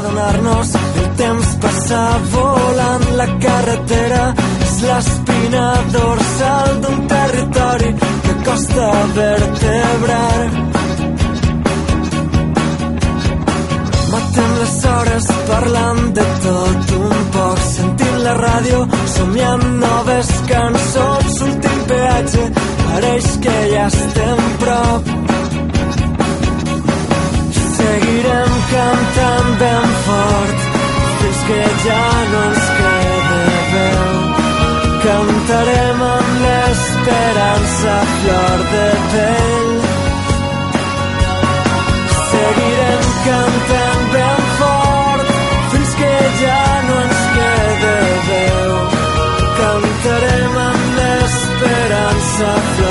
adonar-nos el temps passa volant. La carretera és l'espina dorsal d'un territori que costa vertebrar. Matem les hores parlant de tot un poc, sentint la ràdio, somiant noves cançons. L'últim peatge pareix que ja estem prop. Seguirem cantant ben fort fins que ja no ens quede veu. Cantarem amb l'esperança a flor de pell. Seguirem cantant ben fort fins que ja no ens quede veu. Cantarem amb l'esperança a flor de pell.